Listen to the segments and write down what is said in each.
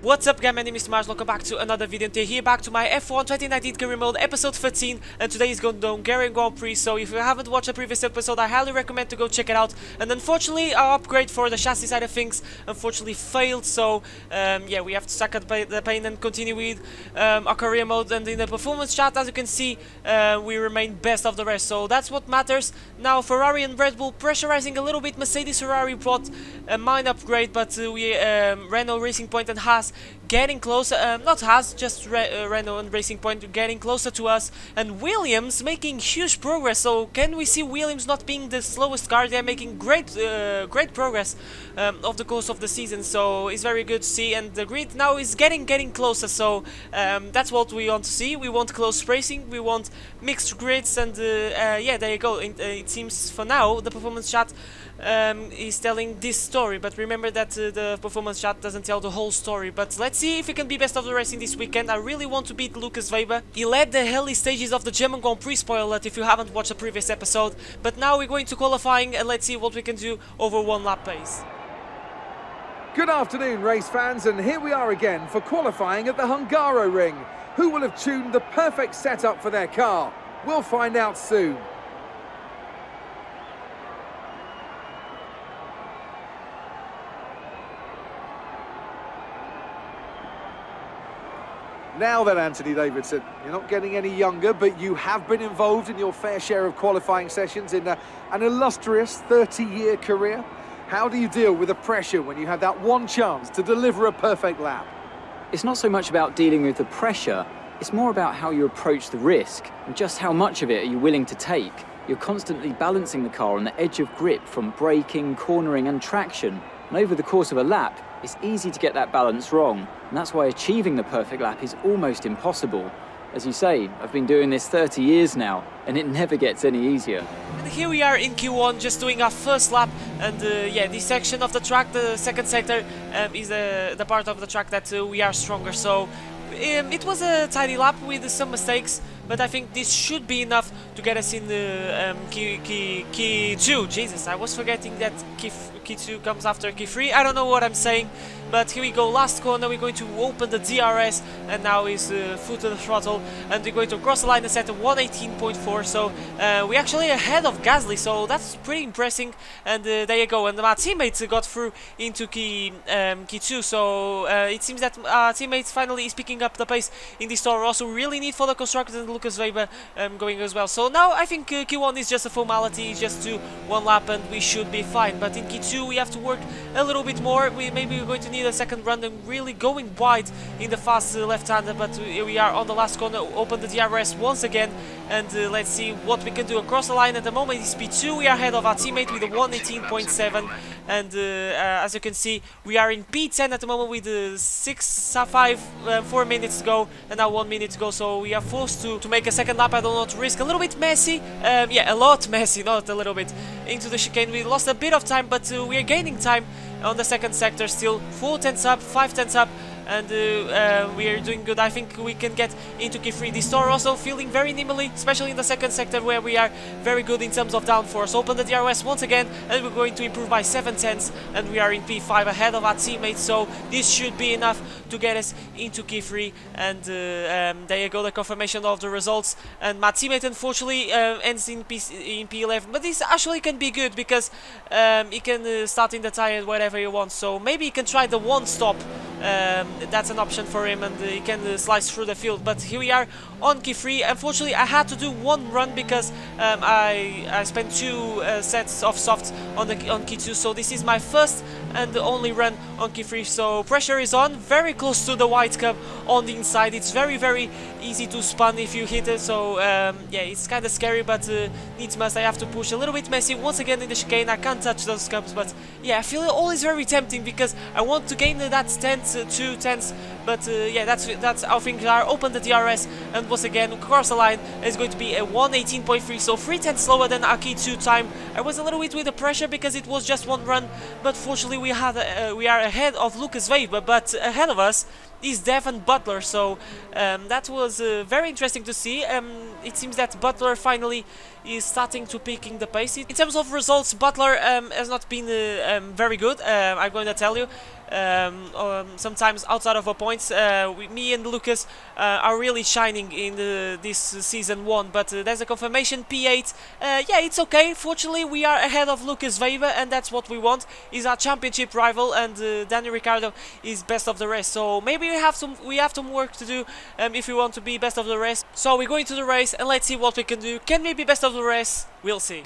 What's up guys, my name is Mars, welcome back to another video. Today here back to my F1 2019 career mode episode 13, and today is going down Hungarian Grand Prix. So if you haven't watched the previous episode, I highly recommend to go check it out. And unfortunately our upgrade for the chassis side of things unfortunately failed, so yeah, we have to suck at the pain and continue with our career mode. And in the performance chart, as you can see, we remain best of the rest, so that's what matters. Now Ferrari and Red Bull pressurizing a little bit. Mercedes Ferrari brought a minor upgrade, but we Renault, Racing Point and Haas getting closer, not Haas, just Renault and Racing Point getting closer to us, and Williams making huge progress. So can we see Williams not being the slowest car? They're making great progress of the course of the season, so it's very good to see. And the grid now is getting closer, so that's what we want to see. We want close racing, we want mixed grids, and yeah, there you go. It seems for now the performance chart is telling this story, but remember that the performance chart doesn't tell the whole story. But let's see if we can be best of the racing this weekend. I really want to beat Lucas Weber. He led the early stages of the German Grand Prix, spoiler alert if you haven't watched the previous episode. But now we're going to qualifying, and let's see what we can do over one lap pace. Good afternoon, race fans, and here we are again for qualifying at the Hungaroring. Who will have tuned the perfect setup for their car? We'll find out soon. Now then, Anthony Davidson, you're not getting any younger, but you have been involved in your fair share of qualifying sessions in an illustrious 30-year career. How do you deal with the pressure when you have that one chance to deliver a perfect lap? It's not so much about dealing with the pressure, it's more about how you approach the risk and just how much of it are you willing to take. You're constantly balancing the car on the edge of grip from braking, cornering and traction, and over the course of a lap, it's easy to get that balance wrong, and that's why achieving the perfect lap is almost impossible. As you say, I've been doing this 30 years now, and it never gets any easier. And here we are in Q1, just doing our first lap, and yeah, this section of the track, the second sector, is the part of the track that we are stronger. So it was a tidy lap with some mistakes, but I think this should be enough to get us in the key 2. Jesus, I was forgetting that key 2 comes after key 3. I don't know what I'm saying, but here we go, last corner. We're going to open the DRS, and now is foot to the throttle, and we're going to cross the line and set a 118.4. So we're actually ahead of Gasly, so that's pretty impressive. And there you go. And my teammate got through into key 2, so it seems that our teammate finally is picking up the pace in this Toro Rosso. Really need for the constructors and Lucas Weber going as well. So now I think Q1 is just a formality, just do one lap and we should be fine. But in Q2 we have to work a little bit more. Maybe we're going to need a second run and really going wide in the fast left-hander. But we are on the last corner, open the DRS once again, and let's see what we can do across the line. At the moment it's P2, we are ahead of our teammate with a 118.7, and as you can see we are in P10 at the moment with 4 minutes to go, and now 1 minute to go, so we are forced to make a second lap. I don't want to risk a little bit messy, yeah, a lot messy, not a little bit, into the chicane. We lost a bit of time, but we are gaining time on the second sector still. 4 tenths up, 5 tenths up, and we are doing good. I think we can get into Q3. This Toro also feeling very nimbly, especially in the second sector where we are very good in terms of downforce. Open the DRS once again, and we're going to improve by 7 tenths, and we are in P5 ahead of our teammates, so this should be enough to get us into Q3. And there you go, the confirmation of the results. And my teammate unfortunately ends in P11, but this actually can be good because he can start in the tire wherever he wants, so maybe he can try the one stop. That's an option for him, and he can slice through the field. But here we are on Q3. Unfortunately I had to do one run because I spent 2 sets of softs on Q2, so this is my first and the only run on Q3. So pressure is on, very close to the white curb on the inside. It's very easy to spun if you hit it, so yeah, it's kind of scary, but needs must. I have to push a little bit messy once again in the chicane. I can't touch those curbs, but yeah, I feel it always very tempting because I want to gain that 2 tenths, but yeah, that's how things are. Open the DRS, and once again across the line is going to be a 118.3, so 3 tenths slower than our Q2 time. I was a little bit with the pressure because it was just one run, but fortunately we are ahead of Lucas Weber, but ahead of us is Devon Butler. So that was very interesting to see. It seems that Butler finally is starting to picking the pace. In terms of results, Butler has not been very good, I'm going to tell you. Sometimes outside of a points, me and Lucas are really shining in this season 1, but there's a confirmation P8. Yeah, it's okay. Fortunately, we are ahead of Lucas Weber, and that's what we want. He's our championship rival, and Daniel Ricciardo is best of the rest. So maybe we have some work to do if we want to be best of the rest. So we're going to the race, and let's see what we can do. Can we be best of the rest? We'll see.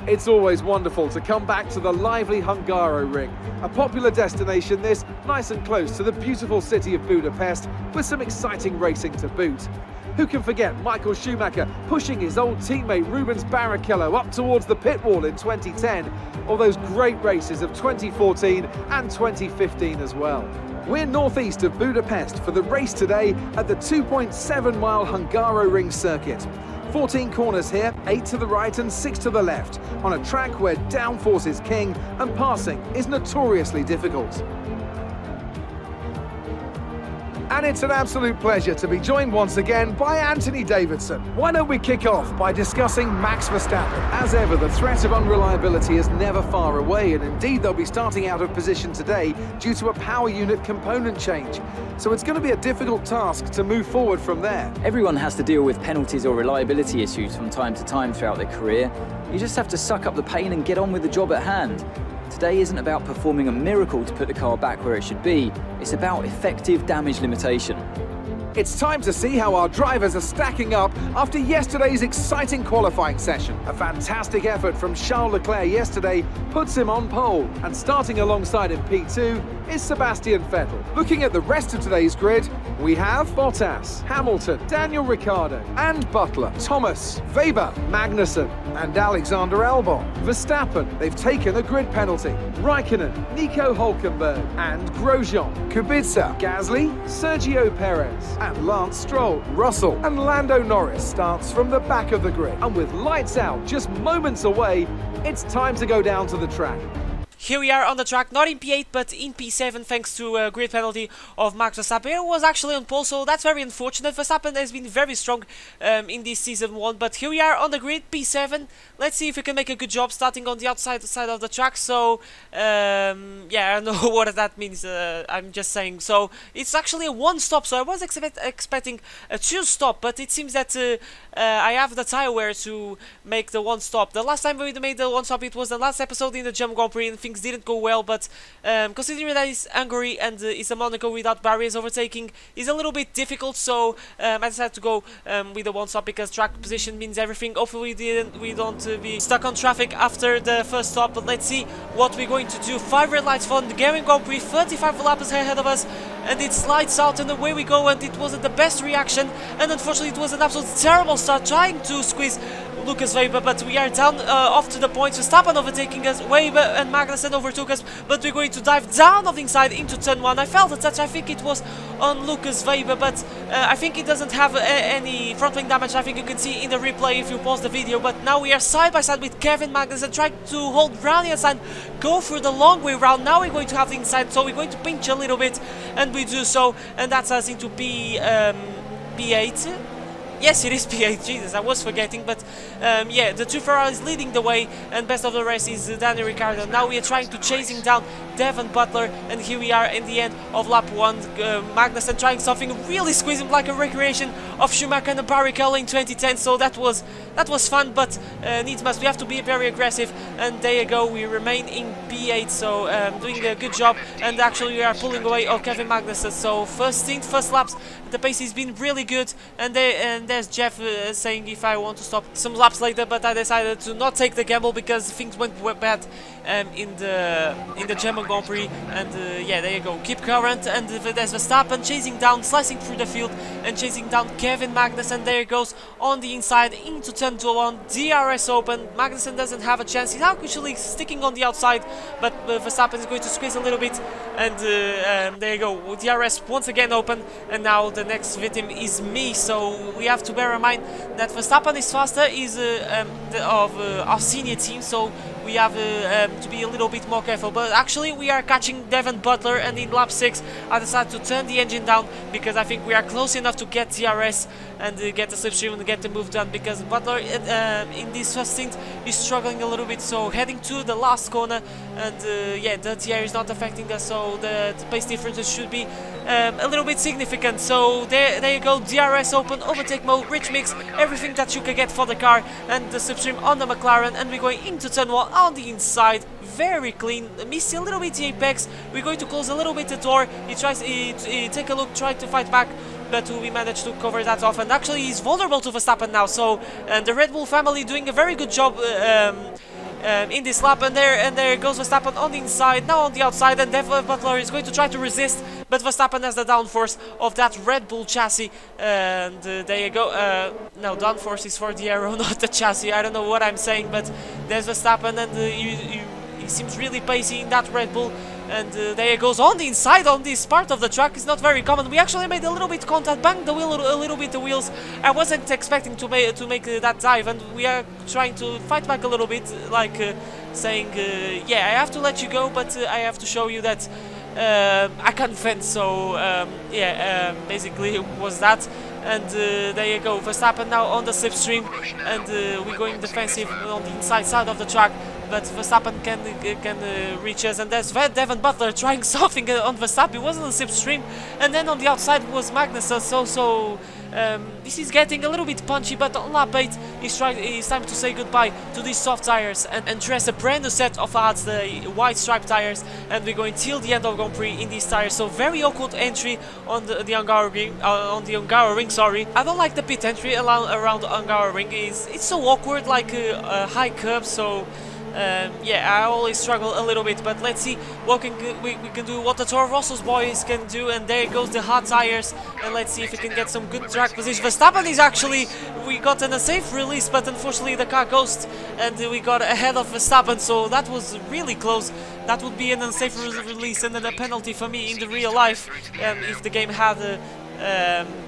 It's always wonderful to come back to the lively Hungaro ring. A popular destination this, nice and close to the beautiful city of Budapest, with some exciting racing to boot. Who can forget Michael Schumacher pushing his old teammate Rubens Barrichello up towards the pit wall in 2010, or those great races of 2014 and 2015 as well. We're northeast of Budapest for the race today at the 2.7-mile Hungaro ring circuit. 14 corners here, 8 to the right and 6 to the left, on a track where downforce is king and passing is notoriously difficult. And it's an absolute pleasure to be joined once again by Anthony Davidson. Why don't we kick off by discussing Max Verstappen? As ever, the threat of unreliability is never far away, and indeed they'll be starting out of position today due to a power unit component change. So it's going to be a difficult task to move forward from there. Everyone has to deal with penalties or reliability issues from time to time throughout their career. You just have to suck up the pain and get on with the job at hand. Today isn't about performing a miracle to put the car back where it should be. It's about effective damage limitation. It's time to see how our drivers are stacking up after yesterday's exciting qualifying session. A fantastic effort from Charles Leclerc yesterday puts him on pole, and starting alongside in P2 is Sebastian Vettel. Looking at the rest of today's grid, we have Bottas, Hamilton, Daniel Ricciardo and Butler, Thomas, Weber, Magnussen and Alexander Albon. Verstappen, they've taken a grid penalty. Raikkonen, Nico Hülkenberg and Grosjean. Kubica, Gasly, Sergio Perez and Lance Stroll. Russell and Lando Norris starts from the back of the grid. And with lights out just moments away, it's time to go down to the track. Here we are on the track, not in P8 but in P7 thanks to a grid penalty of Max Verstappen. It was actually on pole, so that's very unfortunate. Verstappen has been very strong in this season 1, but here we are on the grid, P7. Let's see if we can make a good job starting on the outside side of the track. So yeah, I don't know what that means, I'm just saying. So it's actually a 1-stop, so I was expecting a 2-stop, but it seems that I have the tire wear to make the 1-stop. The last time we made the 1-stop, it was the last episode in the German Grand Prix, and things didn't go well, but considering that it's Hungary and it's a Monaco without barriers, overtaking is a little bit difficult, so I decided to go with the 1-stop because track position means everything. Hopefully we don't be stuck on traffic after the first stop, but let's see what we're going to do. 5 red lights for the German Grand Prix, 35 laps ahead of us, and it's lights out and away we go, and it wasn't the best reaction, and unfortunately it was an absolute terrible start trying to squeeze Lucas Weber, but we are down off to the points. Verstappen overtaking us, Weber and Magnussen overtook us, but we're going to dive down off the inside into turn 1. I felt a touch, I think it was on Lucas Weber, but I think it doesn't have any front wing damage. I think you can see in the replay if you pause the video, but now we are side by side with Kevin Magnussen trying to hold Brown inside, go for the long way round. Now we're going to have the inside, so we're going to pinch a little bit, and we do so, and that's us into P8. Yes, it is P8, Jesus, I was forgetting, but yeah, the 2 Ferraris leading the way, and best of the rest is Daniel Ricciardo. Now we are trying to chasing down Devon Butler, and here we are in the end of lap 1. Magnussen trying something, really squeezing like a recreation of Schumacher and Barrichello in 2010, so that was fun, but needs must, we have to be very aggressive, and there you go, we remain in P8, so doing a good job, and actually we are pulling away of Kevin Magnussen. So first laps, the pace has been really good, and there's Jeff saying if I want to stop some laps later, but I decided to not take the gamble because things went bad in the German Grand Prix, and yeah, there you go, keep current, and there's Verstappen chasing down, slicing through the field and chasing down Kevin Magnussen. There he goes on the inside into turn 1, DRS open. Magnussen doesn't have a chance, he's actually sticking on the outside, but Verstappen is going to squeeze a little bit, and there you go, DRS once again open, and now the next victim is me. So we have to bear in mind that Verstappen is faster, is of our senior team, so we have to be a little bit more careful. But actually we are catching Devon Butler, and in lap 6 I decided to turn the engine down because I think we are close enough to get DRS and get the slipstream and get the move done, because Butler in this first stint is struggling a little bit. So heading to the last corner, and yeah, the air is not affecting us, so the pace differences should be a little bit significant. So there you go, DRS open, overtake mode, rich mix, everything that you can get for the car, and the slipstream on the McLaren, and we're going into turn 1 on the inside. Very clean, missing a little bit the apex. We're going to close a little bit the door. He take a look, try to fight back, but we managed to cover that off, and actually he's vulnerable to Verstappen now. So the Red Bull family doing a very good job in this lap, and there goes Verstappen on the inside, now on the outside, and Devon Butler is going to try to resist, but Verstappen has the downforce of that Red Bull chassis, and there you go. No, downforce is for the aero, not the chassis. I don't know what I'm saying, but there's Verstappen, and he seems really pacey in that Red Bull. And there he goes on the inside on this part of the track. It's not very common. We actually made a little bit contact, banged the wheel a little bit, the wheels. I wasn't expecting to make that dive, and we are trying to fight back a little bit, like saying, yeah, I have to let you go, but I have to show you that I can fence. So yeah, basically it was that. And there you go, Verstappen now on the slipstream, and we're going defensive on the inside side of the track, but Verstappen can reach us, and there's Devon Butler trying something on Verstappen. It wasn't a slipstream, and then on the outside was Magnussen. So this is getting a little bit punchy, but on lap 8 it's time to say goodbye to these soft tires and dress a brand new set of hards, the white stripe tires, and we're going till the end of Grand Prix in these tires. So very awkward entry on the Hungaroring. Sorry, I don't like the pit entry around the Hungaroring. It's so awkward, like a high curb. So yeah, I always struggle a little bit, but let's see what we can do, what the Toro Rosso's boys can do. And there goes the hard tires, and let's see if we can get some good track position. Verstappen is actually, we got an unsafe release, but unfortunately the car ghosted, and we got ahead of Verstappen, so that was really close. That would be an unsafe release and then a penalty for me in the real life, if the game had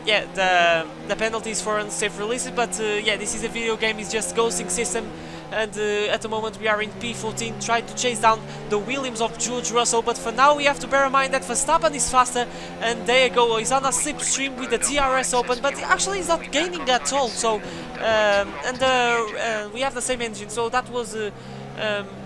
yeah, the penalties for unsafe releases. But yeah, this is a video game, it's just ghosting system. And at the moment we are in P14, trying to chase down the Williams of George Russell. But for now we have to bear in mind that Verstappen is faster, and there you go, he's on a slipstream with the DRS open, but actually he's not gaining at all. So we have the same engine, so that was a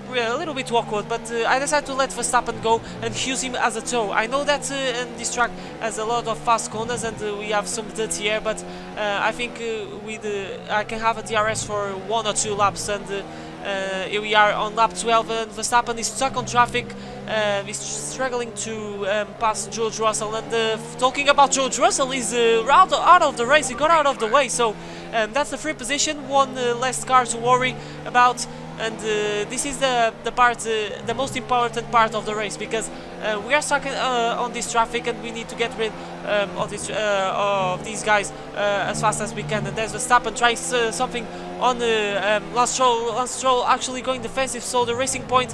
little bit awkward, but I decided to let Verstappen go and use him as a tow. I know that this track has a lot of fast corners, and we have some dirty air, but I think I can have a DRS for 1 or 2 laps, and here we are on lap 12, and Verstappen is stuck on traffic. He's struggling to pass George Russell, and talking about George Russell, he's out of the race. He got out of the way, so that's the free position, one less car to worry about. And this is the most important part of the race, because we are stuck on this traffic, and we need to get rid of these guys as fast as we can. And there's Verstappen trying something on Lance Stroll actually going defensive, so the Racing Point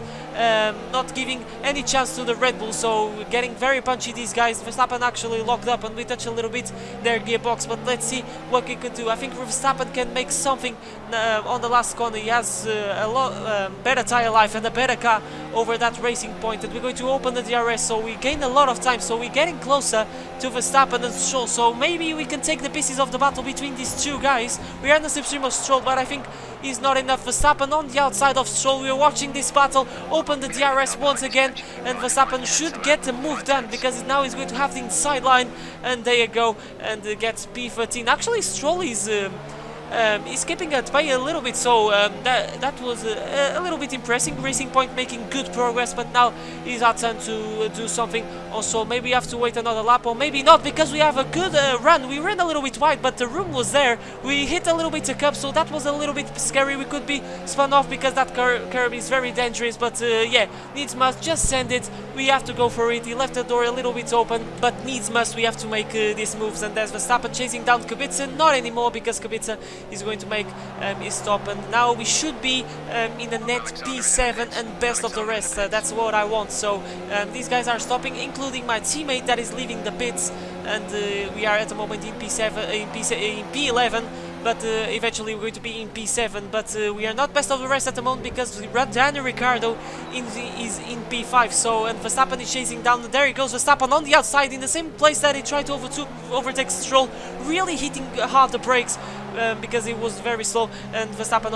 not giving any chance to the Red Bull, so getting very punchy these guys. Verstappen actually locked up, and we touch a little bit their gearbox, but let's see what he can do. I think Verstappen can make something on the last corner. He has a lot better tire life and a better car over that Racing Point, and we're going to open the DRS, so we gain a lot of time, so we're getting closer to Verstappen and Stroll, so maybe we can take the pieces of the battle between these two guys. We are in the slipstream of Stroll, but I think he's not enough. Verstappen on the outside of Stroll. We're watching this battle, open the DRS once again, and Verstappen should get the move done, because now he's going to have the inside line, and there you go, and gets P13. Actually, Stroll is he's keeping at bay a little bit, so that was a little bit impressive. Racing Point making good progress, but now it's our turn to do something. Also, maybe we have to wait another lap, or maybe not, because we have a good run. We ran a little bit wide, but the room was there. We hit a little bit of curb, so that was a little bit scary. We could be spun off, because that curb is very dangerous, but yeah, needs must, just send it. We have to go for it. He left the door a little bit open, but needs must, we have to make these moves. And there's Verstappen chasing down Kubica. Not anymore, because Kubica is going to make his stop, and now we should be in the net P7 and best of the rest. That's what I want. So these guys are stopping, including my teammate that is leaving the pits, and we are at the moment in P7, in P11. but eventually we're going to be in P7, but we are not best of the rest at the moment because Daniel Ricciardo is in P5, so, and Verstappen is chasing down. There he goes, Verstappen on the outside in the same place that he tried to overtake Stroll, really hitting hard the brakes because he was very slow, and Verstappen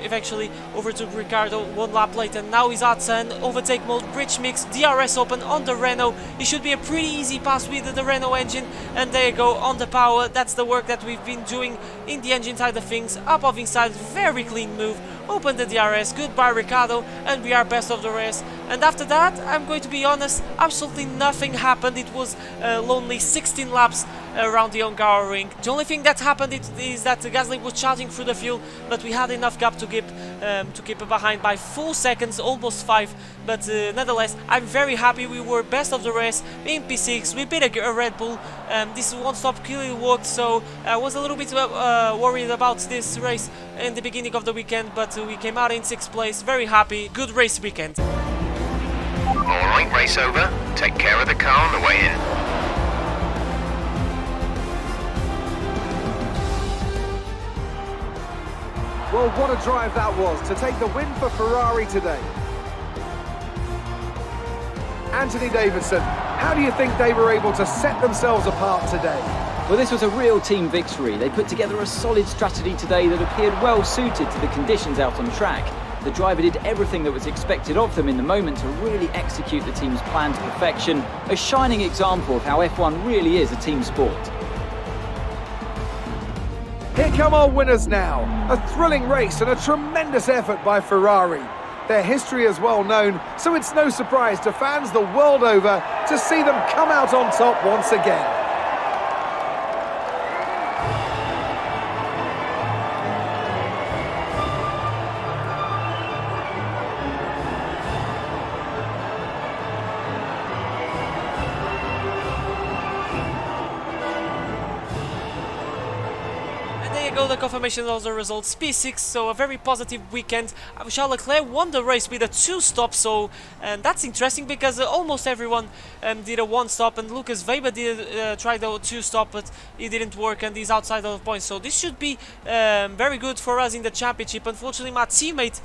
eventually overtook Ricciardo 1 lap later. Now he's at overtake mode, bridge mix, DRS open on the Renault. It should be a pretty easy pass with the Renault engine, and there you go, on the power. That's the work that we've been doing in the engine side of things. Up of inside, very clean move, open the DRS, goodbye Ricciardo, and we are best of the rest. And after that, I'm going to be honest, absolutely nothing happened. It was lonely 16 laps around the Hungaroring. The only thing that happened is that Gasly was charging through the fuel, but we had enough gap to keep behind by 4 seconds, almost 5. But nonetheless, I'm very happy. We were best of the rest in P6. We beat a Red Bull. This one-stop clearly worked, so I was a little bit worried about this race in the beginning of the weekend, but we came out in 6th place. Very happy. Good race weekend. Alright, race over. Take care of the car on the way in. Well, what a drive that was to take the win for Ferrari today. Anthony Davidson, how do you think they were able to set themselves apart today? Well, this was a real team victory. They put together a solid strategy today that appeared well suited to the conditions out on track. The driver did everything that was expected of them in the moment to really execute the team's plan to perfection. A shining example of how F1 really is a team sport. Here come our winners now. A thrilling race and a tremendous effort by Ferrari. Their history is well known, so it's no surprise to fans the world over to see them come out on top once again. The confirmation of the results, P6, so a very positive weekend. Charles Leclerc won the race with a 2-stop, so that's interesting because almost everyone did a 1-stop, and Lucas Weber did try the 2-stop, but it didn't work and he's outside of the points, so this should be very good for us in the championship. Unfortunately, my teammate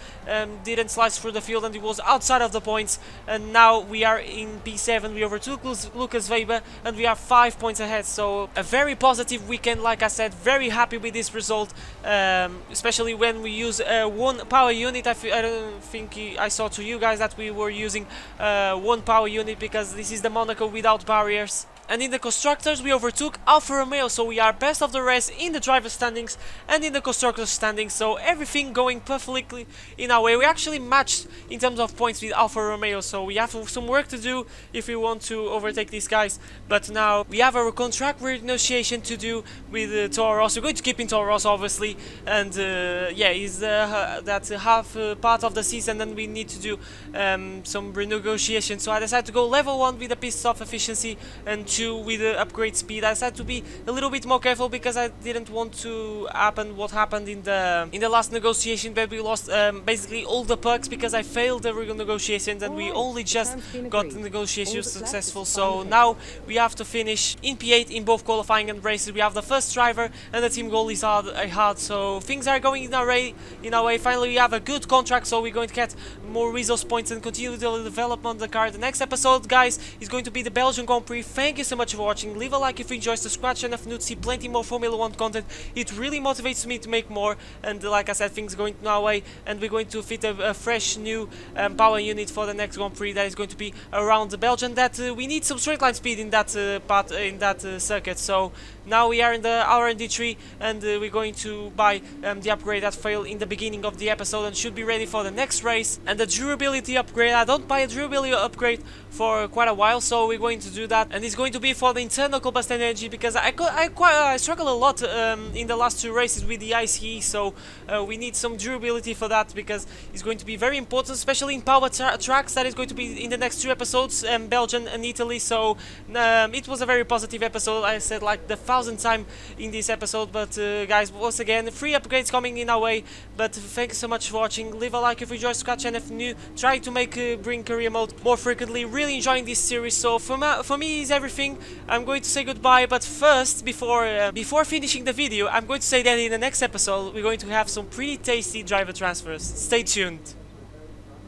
didn't slice through the field and he was outside of the points, and now we are in P7. We overtook Lucas Weber and we are 5 points ahead, so a very positive weekend. Like I said, very happy with this result, especially when we use one power unit. I don't think I saw to you guys that we were using one power unit because this is the Monaco without barriers. And in the constructors, we overtook Alfa Romeo, so we are best of the rest in the driver's standings and in the constructors standings, so everything going perfectly in our way. We actually matched in terms of points with Alfa Romeo, so we have some work to do if we want to overtake these guys. But now we have our contract renegotiation to do with Toro Rosso. We're going to keep in Toro Rosso, obviously, and yeah, that's half part of the season, and we need to do some renegotiation. So I decided to go level 1 with a piece of efficiency and 2 with the upgrade speed. I decided to be a little bit more careful because I didn't want to happen what happened in the last negotiation, where we lost basically all the perks because I failed the renegotiations and we only just got the negotiations successful. So now we have to finish in P8 in both qualifying and races. We have the first driver and the team goal is hard, so things are going in our way. Finally we have a good contract, so we're going to get more resource points and continue the development of the car. The next episode, guys, is going to be the Belgian Grand Prix. Thank you so much for watching. Leave a like if you enjoyed, subscribe to channel to see plenty more Formula 1 content. It really motivates me to make more, and like I said, things going our way, and we're going to fit a fresh new power unit for the next Grand Prix that is going to be around the Belgian. That we need some straight line speed in that circuit. So now we are in the R&D tree, and we're going to buy the upgrade that failed in the beginning of the episode and should be ready for the next race. And the durability upgrade, I don't buy a durability upgrade for quite a while, so we're going to do that, and it's going to be for the internal combustion energy because I struggle a lot in the last 2 races with the ICE, so we need some durability for that because it's going to be very important, especially in power tracks. That is going to be in the next 2 episodes, Belgium and Italy. So it was a very positive episode. I said like the 1000th time in this episode, but guys, once again, free upgrades coming in our way. But thank you so much for watching. Leave a like if you enjoyed, subscribe and if new, try to bring career mode more frequently. Really enjoying this series, so for me is everything. everything, I'm going to say goodbye. But first, before finishing the video, I'm going to say that in the next episode we're going to have some pretty tasty driver transfers. Stay tuned.